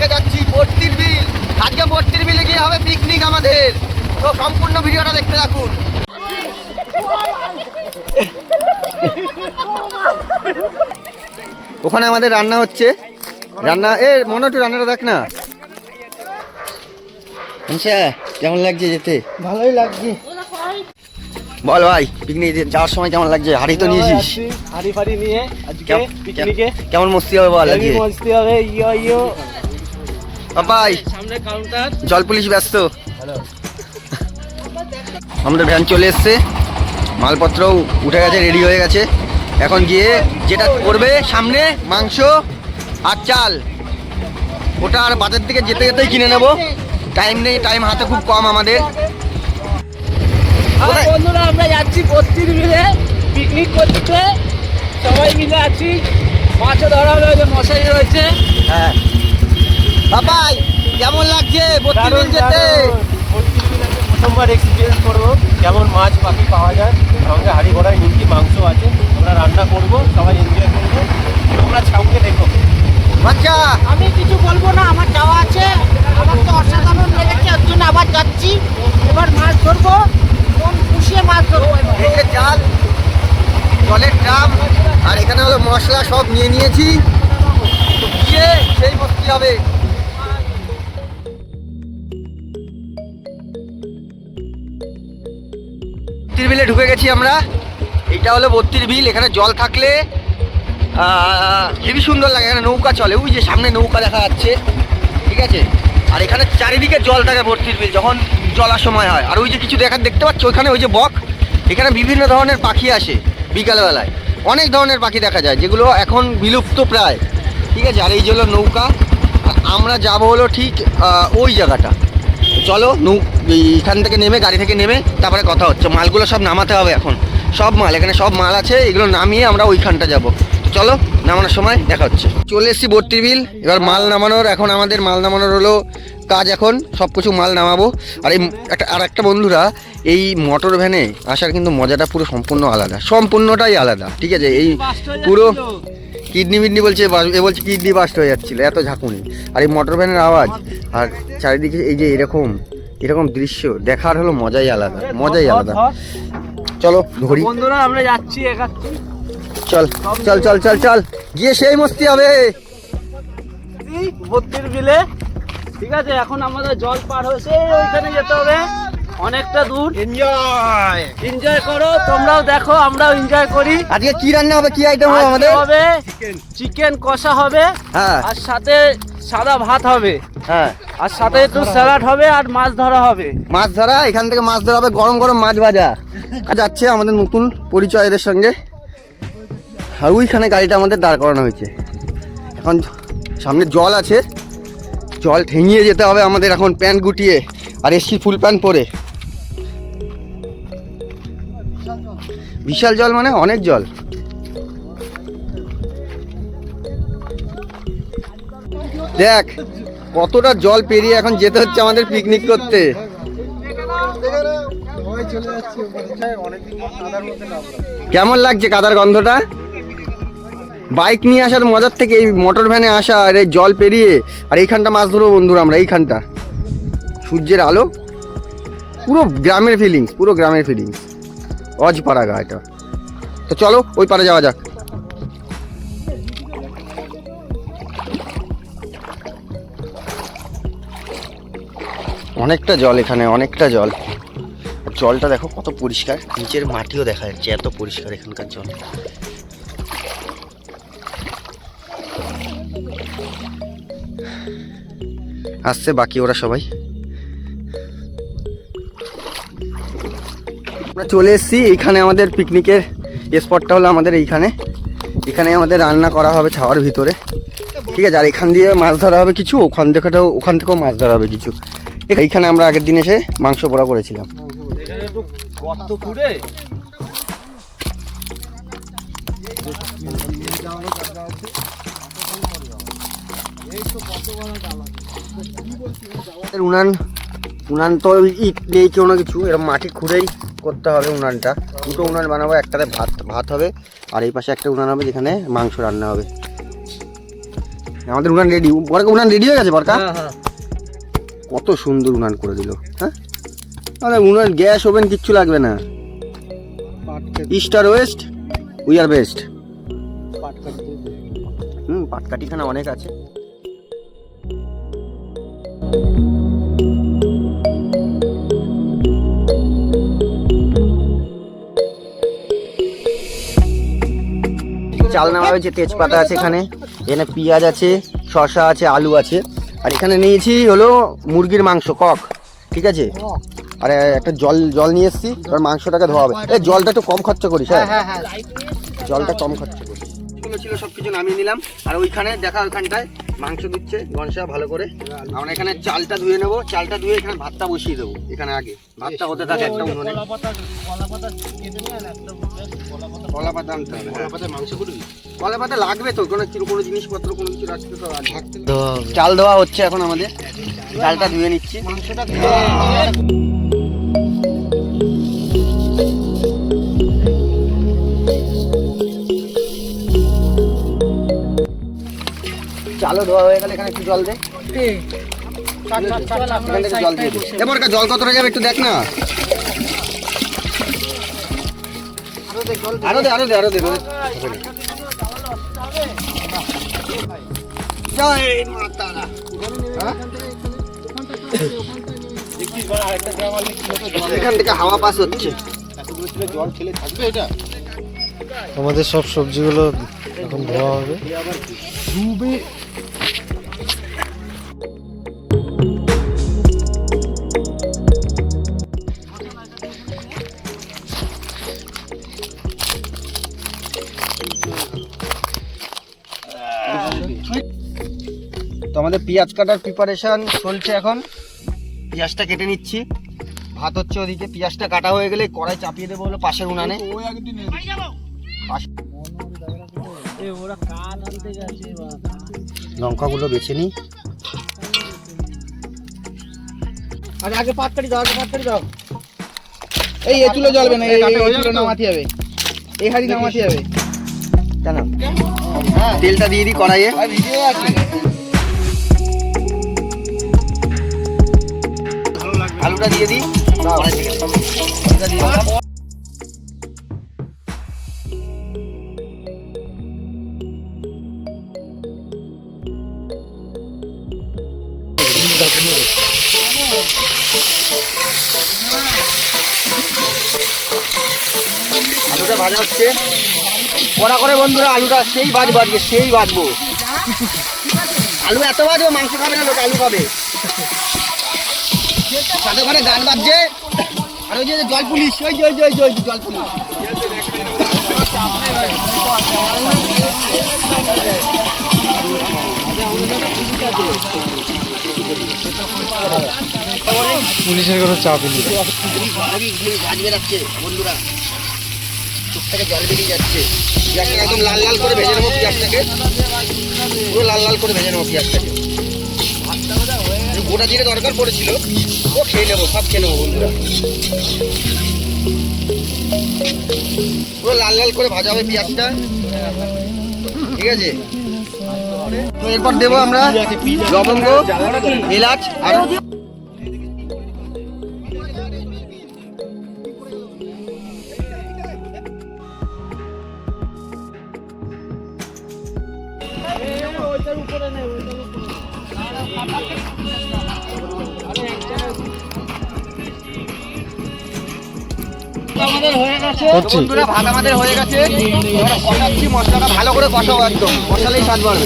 থেকে যাচ্ছি বর্তির বিল। আজকে বর্তির বিলে গিয়ে হবে পিকনিক আমাদের। তো সম্পূর্ণ ভিডিওটা দেখতে থাকুন। ওখানে আমাদের রান্না হচ্ছে। রান্না মনে একটু রান্নাটা দেখ না। আচ্ছা কেমন লাগছে যেতে? ভালোই লাগছে। বল ভাই, পিকনিক যাওয়ার সময় কেমন লাগছে? হাড়ি তো নিয়েছিস? হাড়ি ফাড়ি নিয়ে আজকে পিকনিকে কেমন মস্তি হবে বল? আজকে মস্তি হবে। ইয়ো পাপাই সামনে কাউন্টার, জল পুলিশ ব্যস্ত। আমাদের ভ্যান চলে এসছে, মালপত্রও উঠে গেছে, রেডি হয়ে গেছে। এখন গিয়ে যেটা করবে সামনে মাংস আর চাল, ওটা আর বাজার থেকে যেতে যেতেই কিনে নেব। টাইম নেই, টাইম হাতে খুব কম আমাদের। বন্ধুরা আমরা যাচ্ছি বস্তির মিলে পিকনিক করতে, সবাই মিলে আছি। মাছও ধরা হয়েছে, মশাই রয়েছে। হ্যাঁ বাবাই কেমন লাগছে বস্তির বিল যেতে? প্রথমবার এক্সপিরিয়েন্স করবো কেমন মাছ পাখি পাওয়া যায়। সঙ্গে হাড়ি ঘোড়ায় নিমকি মাংস আছে, আমরা রান্না করবো, সবাই এনজয় করবো। তোমরা ছাউকে দেখো। আচ্ছা আমি কিছু বলবো না, আমার যাওয়া আছে। আমার তো অসাধারণ লেগেছে, ওর জন্য আবার যাচ্ছি। এবার মাছ ধরবো, মন খুশিয়ে মাছ ধরবো। এই যে চাল, জলের ড্রাম আর এখানে হলো মশলা, সব নিয়ে নিয়েছি। তো গিয়ে সেই মস্তি হবে। বত্তির বিলে ঢুকে গেছি আমরা। এটা হলো বত্তির বিল। এখানে জল থাকলে হেবি সুন্দর লাগে। এখানে নৌকা চলে, ওই যে সামনে নৌকা দেখা যাচ্ছে, ঠিক আছে। আর এখানে চারিদিকে জল থাকে বত্তির বিল যখন জলার সময় হয়। আর ওই যে কিছু দেখতে পাচ্ছ ওইখানে, ওই যে বক। এখানে বিভিন্ন ধরনের পাখি আসে বিকালবেলায়, অনেক ধরনের পাখি দেখা যায় যেগুলো এখন বিলুপ্ত প্রায়, ঠিক আছে। আর এই যে হলো নৌকা, আর আমরা যাবো হলো ঠিক ওই জায়গাটা। চলো এখান থেকে নেমে, গাড়ি থেকে নেমে তারপরে কথা হচ্ছে। মালগুলো সব নামাতে হবে এখন, সব মাল এখানে, সব মাল আছে, এগুলো নামিয়ে আমরা ওইখানটা যাব। চলো নামানোর সময় দেখা হচ্ছে। চলে এসেছি বর্তির বিল। এবার মাল নামানোর, এখন আমাদের মাল নামানোর হলো কাজ। এখন সব কিছু মাল নামাবো। আর এই একটা বন্ধুরা, এই মোটর ভ্যানে আসার কিন্তু মজাটা পুরো সম্পূর্ণ আলাদা, সম্পূর্ণটাই আলাদা, ঠিক আছে। এই পুরো কিডনি বলছে, এ বলছে কিডনি বাস্ট হয়ে যাচ্ছিল, এত ঝাঁকুনি। আর এই মোটর ভ্যানের আওয়াজ আর চারিদিকে এই যে এরকম দৃশ্য দেখার হলো মজাই আলাদা, মজাই আলাদা। চলো ঘুরি বন্ধুরা, আমরা যাচ্ছি একাচ্ছি। চল চল চল চল চল, গিয়ে সেই মস্তি হবে বত্তির বিলে, ঠিক আছে। এখন আমাদের জল পার হয়েছে, ওইখানে যেতে হবে অনেকটা দূর। এনজয় করো, তোমরাও দেখো, আমরাও এনজয় করি। আজকে কি রান্না হবে, কি আইটেম হবে আমাদের? হবে চিকেন কষা হবে, হ্যাঁ, আর সাথে সাদা ভাত হবে, হ্যাঁ, আর সাথে একটু স্যালাড হবে, আর মাছ ধরা হবে। মাছ ধরা, এখান থেকে মাছ ধরা হবে, গরম গরম মাছ ভাজা। আর যাচ্ছে আমাদের নতুন পরিচয় এদের সঙ্গে। আর ওইখানে গাড়িটা আমাদের দাঁড় করানো হয়েছে। এখন সামনে জল আছে, জল ঠেঙিয়ে যেতে হবে আমাদের এখন, প্যান্ট গুটিয়ে। আর এসছি ফুল প্যান্ট পরে। বিশাল জল, মানে অনেক জল। দেখ কতটা জল পেরিয়ে এখন যেতে হচ্ছে আমাদের পিকনিক করতে। কেমন লাগছে কাদার গন্ধটা? বাইক নিয়ে আসার মজার থেকে এই মোটর ভ্যানে আসা, আর এই জল পেরিয়ে। আর এইখানটা মাছ ধরবো বন্ধুরা আমরা, এইখানটা সূর্যের আলো, পুরো গ্রামের ফিলিংস, পুরো গ্রামের ফিলিংস। অজপাড়া গা এটা। তো চলো ওই পারে যাওয়া যাক। অনেকটা জল এখানে, অনেকটা জল। জলটা দেখো কত পরিষ্কার, নিচের মাটিও দেখা যাচ্ছে, এত পরিষ্কার এখানকার জল। আসছে বাকি ওরা সবাই। আমরা চলে এসেছি এইখানে, আমাদের পিকনিকের স্পটটা হলো আমাদের এইখানে। এখানে আমাদের রান্না করা হবে ছাওয়ার ভিতরে, ঠিক আছে। আর এখান দিয়ে মাছ ধরা হবে কিছু, ওখান থেকেও মাছ ধরা হবে কিছু। এইখানে আমরা আগের দিন এসে মাংস পোড়া করেছিলাম। উনান তো ইট নেই কোনো কিছু, এরকম মাটি খুঁড়েই করতে হবে উনানটা। দুটো উনান বানাবো, একটাতে ভাত হবে, আর এই পাশে একটা উনান হবে যেখানে মাংস রান্না হবে। আমাদের উনান রেডি। বরকা উনান রেডি হয়ে গেছে বরকা? হ্যাঁ। কত সুন্দর উনান করে দিল। হ্যাঁ, আরে উনান গ্যাস ওভেন কিচ্ছু লাগবে না। ইস্ট আর ওয়েস্ট, উই আর বেস্ট। পাটকাঠিখানা অনেক আছে। চাল নেওয়া হয়েছে, তেজপাতা আছে এখানে, এখানে পেঁয়াজ আছে, শসা আছে, আলু আছে। আর এখানে নিয়েছি হলো মুরগির মাংস, কক, ঠিক আছে। আর একটা জল নিয়ে এসেছি, এবার মাংসটাকে ধোয়া হবে। এই জলটা একটু কম খরচা করিস, হ্যাঁ জলটা কম খরচা করিস। এগুলো ছিল সব কিছু নামিয়ে নিলাম। আর ওইখানে দেখা, ওইখানটায় মাংস দিচ্ছে গনসা ভালো করে। আমরা এখানে চালটা ধুয়ে নেবো, চালটা ধুয়ে এখানে ভাতটা বসিয়ে দেবো। এখানে আগে ভাতটা হতে থাকে একটা উনুনে। কলা পাতা আনতে হবে, কলা পাতা মাংস করবি? কলা পাতা লাগবে তো, কোনো জিনিসপত্র কোনো কিছু রাখতে তো চাল দেওয়া হচ্ছে এখন আমাদের। চালটা ধুয়ে নিচ্ছি, মাংসটা ধুয়ে চালও ধোয়া হয়ে গেলে এখানে একটু জল দে। এখান থেকে জল দিয়ে দে। এবার জল কতটা যাবে একটু দেখ না। আরো দে। জয় মা তারা। এখান থেকে হাওয়া পাস হচ্ছে। জল খেলে থাকবে এটা। আমাদের সব সবজিগুলো এখন ধোয়া হবে। তো আমাদের পেঁয়াজ কাটার প্রিপারেশন চলছে এখন। পেঁয়াজটা কেটে নিচ্ছি, ভাত হচ্ছে ওদিকে। পেঁয়াজটা কাটা হয়ে গেলে কড়াই চাপিয়ে দেবো হলো পাশের উনানে। লঙ্কাগুলো বেছে নিই। আগে পাত কাটি দাও, এই এগুলো জ্বলবে না, এগুলো নামাতে হবে, এই হাড়ি নামাতে হবে। কেন? তেলটা দিয়ে দিই কড়াইয়ে। আলুটা দিয়ে দিই। আলুটা দিয়ে দিলাম। আলুটা ভাজা হচ্ছে কড়া করে বন্ধুরা। আলুটা সেই বাজবো, আজকে সেই বাজবো। আলু এত বাজবো, মাংস খাবে না লোক, আলু খাবে। সাথে করে গান বাজছে। আর ওই যে জল পুলিশ, ওই জল পুলিশ। পুলিশের কোনো চাপ নেই। গাছ বেরাচ্ছে বন্ধুরা, চোখ থেকে জল বেরিয়ে যাচ্ছে। পেঁয়াজটাকে একদম লাল লাল করে ভেজে নেবো। পেঁয়াজটাকে পুরো লাল লাল করে ভেজে নেবো পেঁয়াজটাকে। গোটা জিরে দরকার পড়েছিল, ও খেয়ে নেবো, সব খেয়ে নেবো বন্ধুরা। পুরো লাল লাল করে ভাজা হবে পেঁয়াজটা, ঠিক আছে। তো এরপর দেবো আমরা লবঙ্গ, এলাচ আর বন্ধুরা ভাত আমাদের হয়ে গেছে। এবার কষাচ্ছি, মশলাটা ভালো করে কষাবো, একদম কষালেই স্বাদ বাড়বে।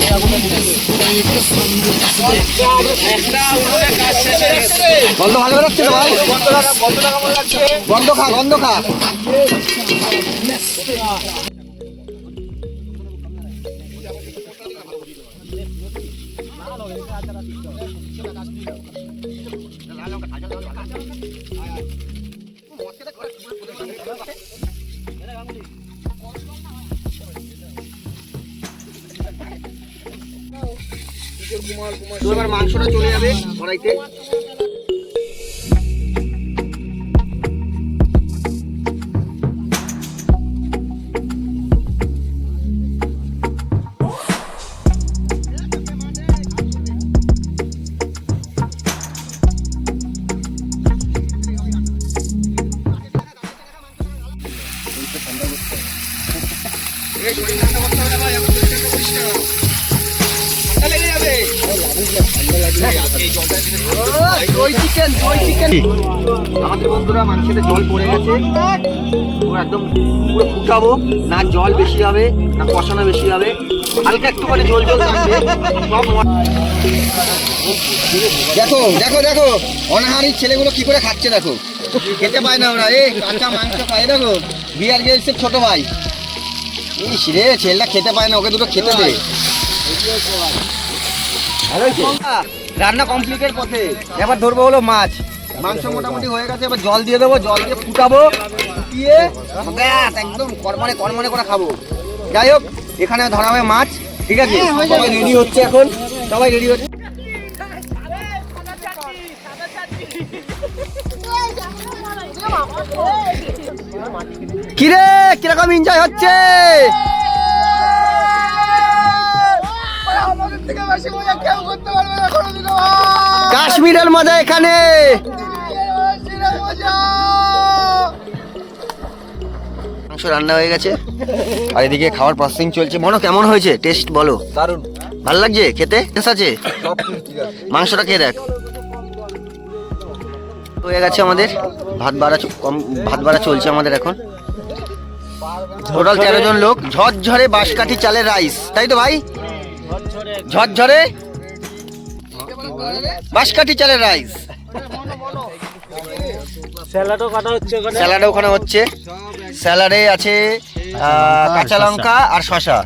গন্ধ ভালো বেরোচ্ছে তো ভাই? গন্ধ খা। তো এবার মাংসটা চলে যাবে কড়াইতে। দই চিকেন আমাদের বন্ধুরা মাংসেতে জল পড়ে গেছে, পুরো একদম পুরো ফুটাবো, না জল বেশি হবে না কষানো বেশি হবে, হালকা একটুখানি জল থাকবে। সব দেখো দেখো দেখো অনাহারির ছেলেগুলো কি করে খাচ্ছে দেখো, খেতে পায় না ওরা, এই কাঁচা মাংস পায় দেখো, বিয়ার গেলসের ছোট ভাই, ইস রে ছেলেটা খেতে পায় না, ওকে দুটো খেতে দে। রান্না কমপ্লিটের পথে, এবার ধরবো হলো মাছ, মাংস মোটামুটি হয়ে গেছে, এবার জল দিয়ে দেবো, জল দিয়ে ফুটাবো, ফুটিয়ে ব্যাস একদম কড়মড়ে কড়মড়ে করে খাবো। যাই হোক এখানে ধরা হবে মাছ, ঠিক আছে, সবাই রেডি হচ্ছে এখন, সবাই রেডি হচ্ছে। কিরে কিরকম এনজয় হচ্ছে? কাশ্মীরের মজা এখানে। মাংস রান্না হয়ে গেছে আর এদিকে খাওয়ার প্রসেসিং চলছে। মনো কেমন হয়েছে, টেস্ট বলো? দারুণ, ভালো লাগছে খেতে? টেস্ট আছে? মাংসটা খেয়ে দেখ। হয়ে গেছে আমাদের ভাত বাড়া চলছে আমাদের এখন। টোটাল 13 জন লোক। ঝরঝরে বাঁশকাঠি চালের রাইস, তাই তো ভাই? ঝরঝরে বাঁশকাঠি চালের রাইস। স্যালাডও কাটা হচ্ছে ওখানে, স্যালাডও ওখানে হচ্ছে। স্যালাডে আছে কাঁচা লঙ্কা আর শসা।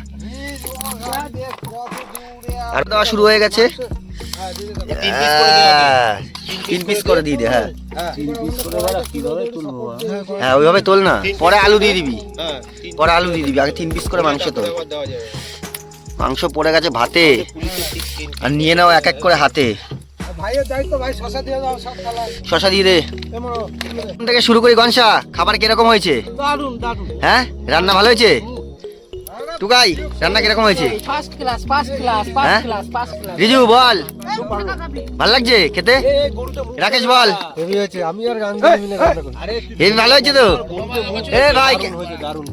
আর দেওয়া শুরু হয়ে গেছে। 3 পিস করে দিয়ে দে। হ্যাঁ হ্যাঁ ওইভাবে তোল না, পরে আলু দিয়ে দিবি, পরে আলু দিয়ে দিবি, আগে 3 পিস করে মাংস তোল। মাংস পড়ে গেছে ভাতে, আর নিয়ে নাও এক এক করে হাতে। শসা দিয়ে দে। এখান থেকে শুরু করি। গনসা, খাবার কিরকম হয়েছে? দারুন দারুন, হ্যাঁ রান্না ভালো হয়েছে? টুকাই রান্না কিরকম হয়েছে? ফার্স্ট ক্লাস ফার্স্ট ক্লাস হ্যাঁ? First class first class. Riju বল, ভালো লাগছে খেতে? রাকেশ বল, হেভি হয়েছে। আমি আর গান দিয়ে মিলে কথা করি। হেভি ভালো হয়েছে তো? এ ভাই দারুণ,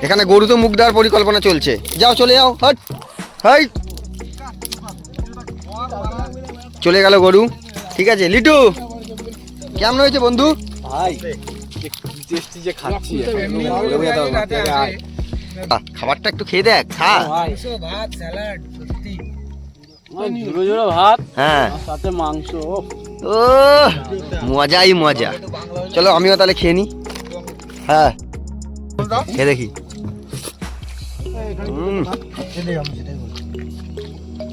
এখানে গরু তো মুখ দেওয়ার পরিকল্পনা চলছে। যাও চলে যাও, হট হাই, চলে গেল গরু। ঠিক আছে লিটু, কেমন হয়েছে বন্ধু? ভাই কি টেস্টি যে খাচ্ছি, খাবারটা একটু খেয়ে দেখ, খা। ভাত স্যালাড সত্যি ঝুড়ো ঝুড়ো ভাত, হ্যাঁ সাথে মাংস, ও মজাই মজা। চলো আমিও তাহলে খেয়ে নি। হ্যাঁ খেয়ে দেখি।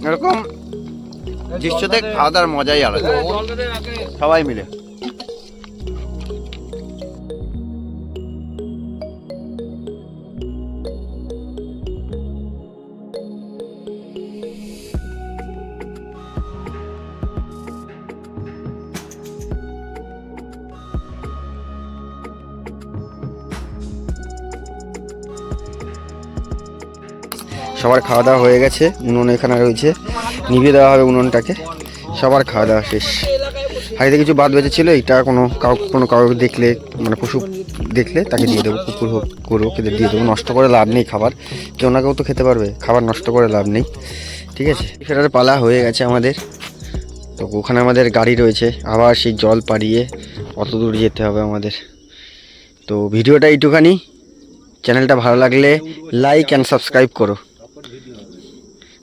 এরকম দৃশ্যতে খাওয়া দাওয়ার মজাই আলাদা, সবাই মিলে। সবার খাওয়া দাওয়া হয়ে গেছে, উনুন এখানে রয়েছে, নিভিয়ে দেওয়া হবে উনুনটাকে। সবার খাওয়া দাওয়া শেষ। হাড়িতে কিছু বাদ বেঁচে ছিল, এটা কোনো কাউকে দেখলে, মানে পশু দেখলে তাকে দিয়ে দেবো, কুকুর হোক গরু হোক এদের দিয়ে দেবো। নষ্ট করে লাভ নেই খাবার, কেউ না কেউ তো খেতে পারবে, খাবার নষ্ট করে লাভ নেই। ঠিক আছে, ফেরার পালা হয়ে গেছে আমাদের। তো ওখানে আমাদের গাড়ি রয়েছে, আবার সেই জল পাড়িয়ে অত দূর যেতে হবে আমাদের। তো ভিডিওটা এইটুখানি। চ্যানেলটা ভালো লাগলে লাইক অ্যান্ড সাবস্ক্রাইব করো।